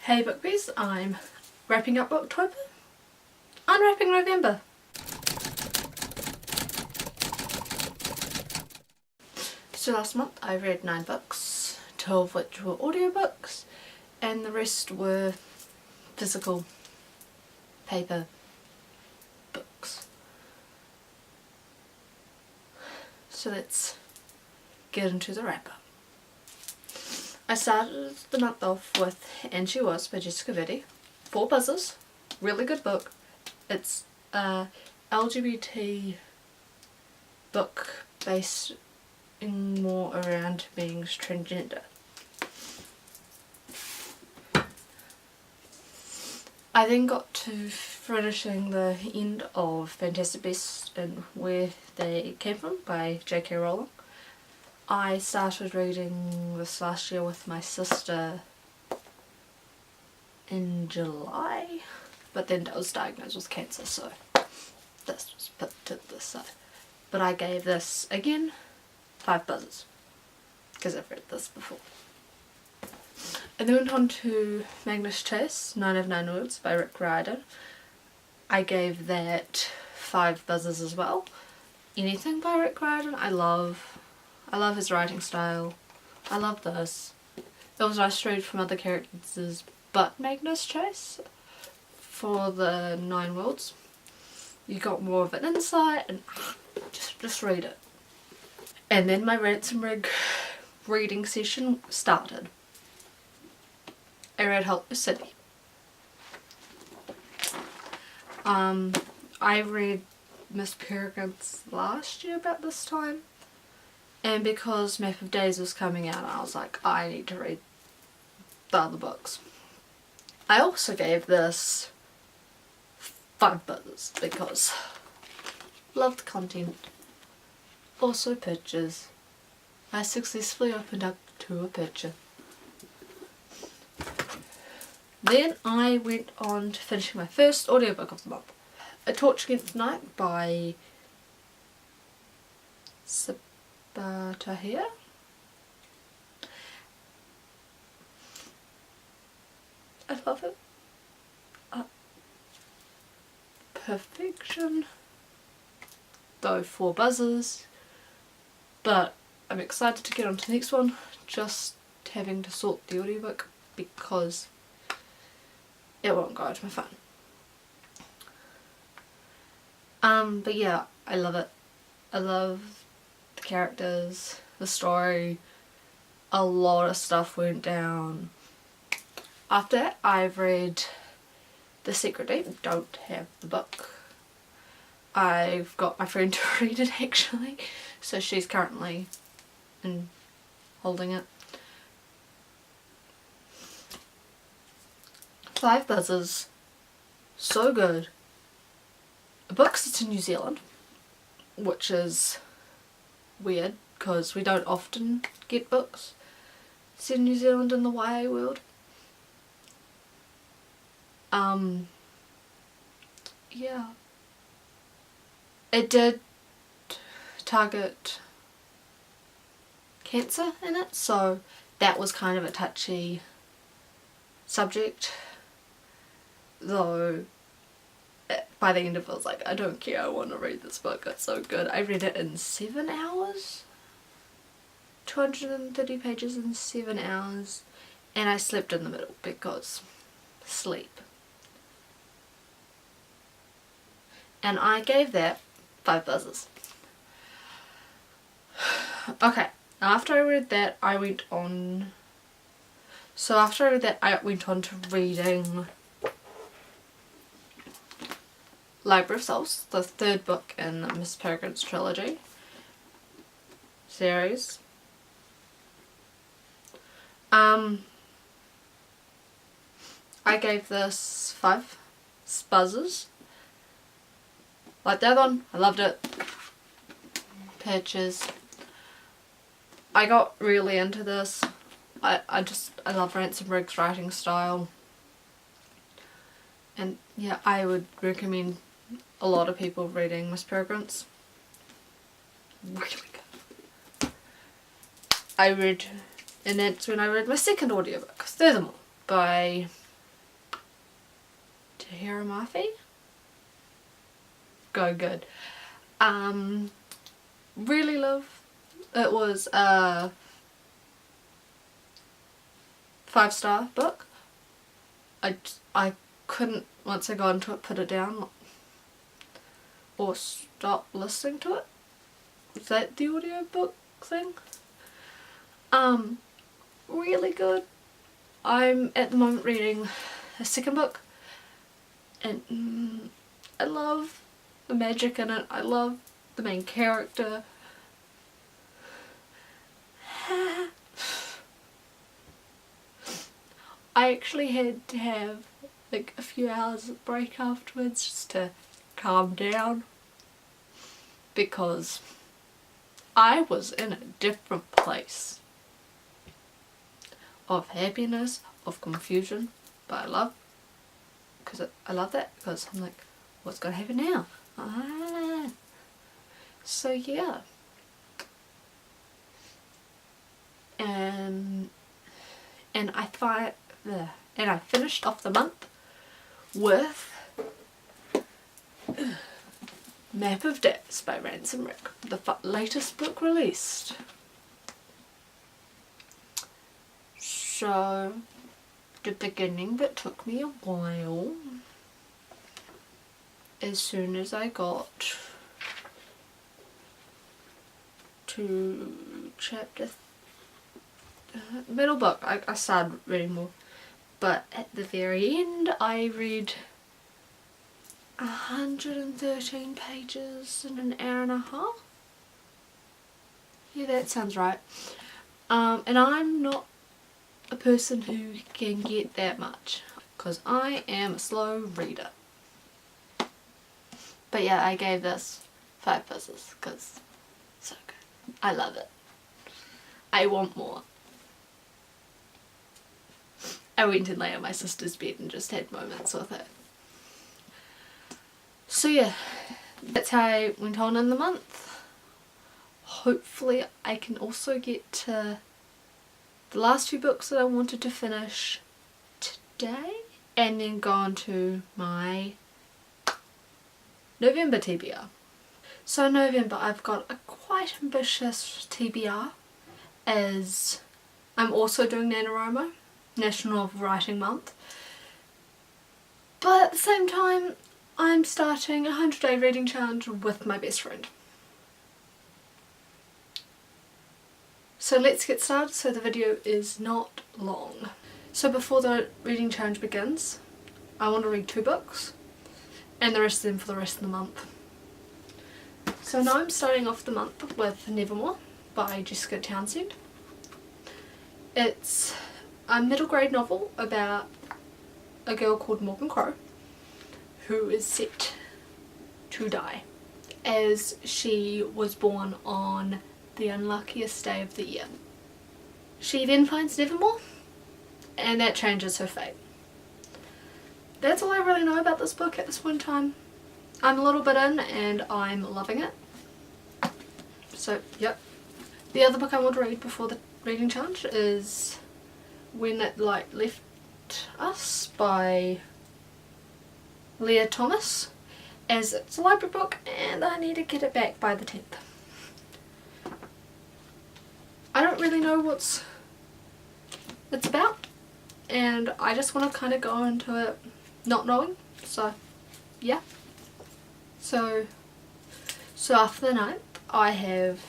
Hey Bookbees, I'm wrapping up October, unwrapping November. So last month I read 9 books, 2 of which were audiobooks and the rest were physical paper books. So let's get into the wrap up. I started the month off with And She Was by Jessica Vitti. 4 buzzers. Really good book. It's a LGBT book based in more around being transgender. I then got to finishing the end of Fantastic Beasts and Where They Came From by J.K. Rowling. I started reading this last year with my sister in July, but then I was diagnosed with cancer, so this was put to the side. But I gave this, again, 5 buzzers, because I've read this before. I then went on to Magnus Chase, 9 of 9 Words by Rick Riordan. I gave that 5 buzzers as well. Anything by Rick Riordan I love his writing style. I love this. It was nice to read from other characters but Magnus Chase for the 9 Worlds. You got more of an insight and just read it. And then my Ransom Rig reading session started. I read Helpless City. I read Miss Peregrine's last year about this time. And because Map of Days was coming out, I was like, I need to read the other books. I also gave this 5 buzzers because loved content. Also pictures. I successfully opened up to a picture. Then I went on to finishing my first audiobook of the month. A Torch Against Night by Tahir. I love it. Perfection. Though 4 buzzers. But I'm excited to get on to the next one. Just having to sort the audiobook because it won't go to my phone. But yeah, I love it. I love the characters, the story. A lot of stuff went down. After that, I've read The Secret Deep. Don't have the book. I've got my friend to read it actually, so she's currently holding it. 5 buzzers. So good. A book set in New Zealand, which is weird because we don't often get books set in New Zealand in the YA world. Yeah. It did target cancer in it, so that was kind of a touchy subject. Though by the end of it I was like, I don't care, I want to read this book, it's so good. I read it in 7 hours. 230 pages in 7 hours. And I slept in the middle because sleep. And I gave that 5 buzzers. Okay, after I read that I went on... So after I read that I went on to reading Library of Souls, the 3rd book in Miss Peregrine's trilogy series. I gave this 5 buzzers. Like the other one, I loved it. Pictures. I got really into this. I love Ransom Rig's writing style. And yeah, I would recommend a lot of people reading Miss Peregrine's. Really good. I read, and that's when I read my second audiobook, Furthermore, by Tahira Murphy. Go good. Really love. It was a 5-star book. I couldn't, once I got into it, put it down or stop listening to it. Is that the audiobook thing? Really good. I'm at the moment reading a second book, and I love the magic in it. I love the main character. I actually had to have like a few hours of break afterwards just to calm down, because I was in a different place of happiness, of confusion, but I love that, because I'm like, what's gonna happen now? So yeah. And I finished off the month with Map of Days by Ransom Rick, the latest book released. So the beginning bit took me a while. As soon as I got to chapter middle book, I started reading more, but at the very end I read 113 pages in an hour and a half. Yeah, that sounds right. And I'm not a person who can get that much, because I am a slow reader. But yeah, I gave this 5 buzzers because it's so good. I love it. I want more. I went and lay on my sister's bed and just had moments with it. So yeah, that's how I went on in the month. Hopefully I can also get to the last 2 books that I wanted to finish today, and then go on to my November TBR. So November, I've got a quite ambitious TBR, as I'm also doing NaNoWriMo, National Novel Writing Month, but at the same time I'm starting a 100-day reading challenge with my best friend. So let's get started, so the video is not long. So before the reading challenge begins, I want to read 2 books, and the rest of them for the rest of the month. So now I'm starting off the month with Nevermore by Jessica Townsend. It's a middle grade novel about a girl called Morgan Crow who is set to die, as she was born on the unluckiest day of the year. She then finds Nevermore, and that changes her fate. That's all I really know about this book at this point in time. I'm a little bit in and I'm loving it. So yep. The other book I want to read before the reading challenge is When That Light Left Us by Leah Thomas, as it's a library book and I need to get it back by the 10th. I don't really know what it's about, and I just want to kind of go into it not knowing, so yeah. So after the 9th I have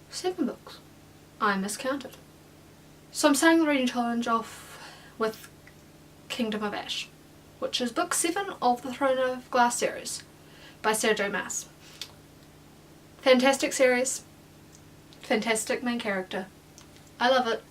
seven books. I miscounted. So I'm starting the reading challenge off with Kingdom of Ash, which is book 7 of the Throne of Glass series by Sarah J Maas. Fantastic series, fantastic main character. I love it.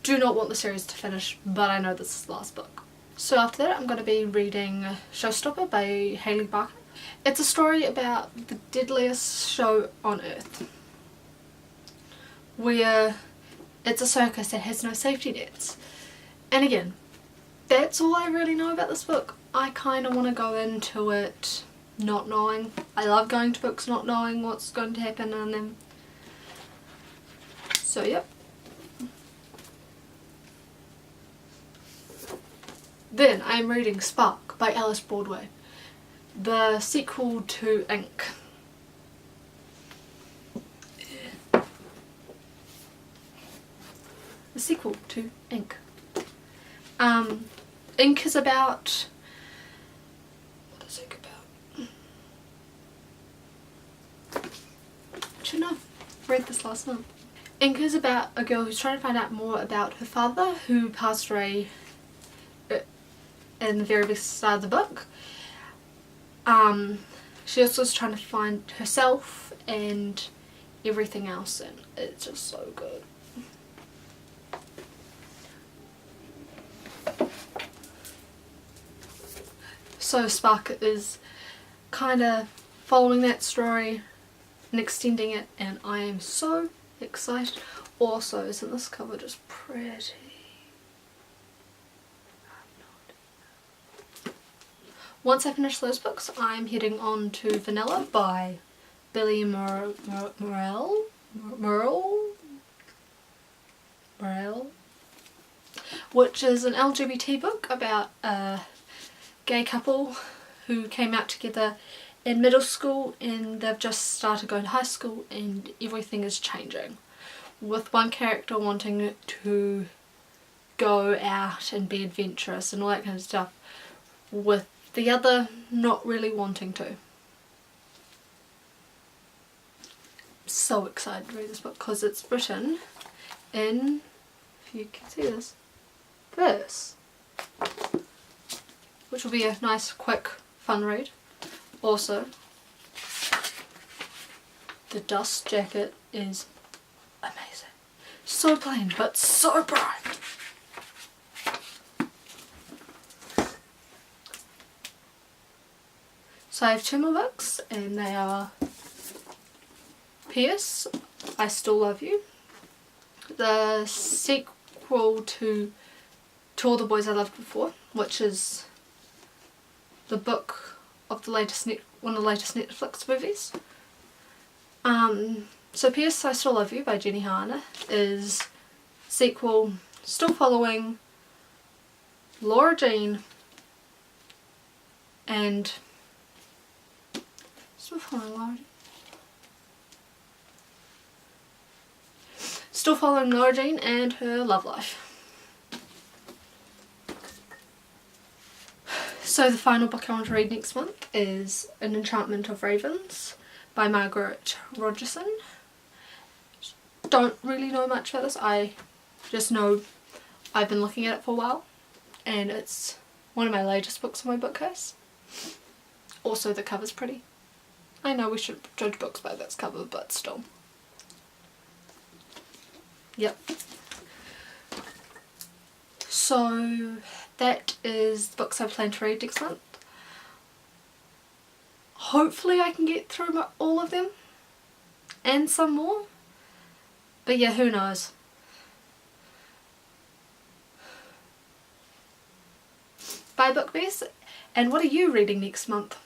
Do not want the series to finish, but I know this is the last book. So after that I'm going to be reading Showstopper by Hailey Barker. It's a story about the deadliest show on earth, where it's a circus that has no safety nets. And again, that's all I really know about this book. I kind of want to go into it not knowing. I love going to books not knowing what's going to happen in them. So yep. Then I'm reading Spark by Alice Broadway, the sequel to Ink. The sequel to Ink. Ink is about... what is Ink about? Actually no, I read this last month. Ink is about a girl who's trying to find out more about her father, who passed away in the very start of the book. She also is trying to find herself and everything else, and it's just so good. So Spark is kind of following that story and extending it, and I am so excited. Also, isn't this cover just pretty? Once I finish those books, I'm heading on to Vanilla by Billy Morrell, which is an LGBT book about a gay couple who came out together in middle school, and they've just started going to high school, and everything is changing, with one character wanting to go out and be adventurous and all that kind of stuff, with the other not really wanting to. I'm so excited to read this book because it's written in, if you can see this, verse, which will be a nice, quick, fun read. Also, the dust jacket is amazing. So plain, but so bright. So I have two more books, and they are P.S. I Still Love You, the sequel to All the Boys I Loved Before, which is the book of the latest one of the latest Netflix movies. So P.S. I Still Love You by Jenny Hana is sequel, still following Laura Jean and Still following Laura Jean and her love life. So the final book I want to read next month is An Enchantment of Ravens by Margaret Rogerson. Don't really know much about this. I just know I've been looking at it for a while, and it's one of my latest books on my bookcase. Also, the cover's pretty. I know we should judge books by this cover, but still. Yep. So that is the books I plan to read next month. Hopefully I can get through all of them and some more. But yeah, who knows. Bye, Book Bears. And what are you reading next month?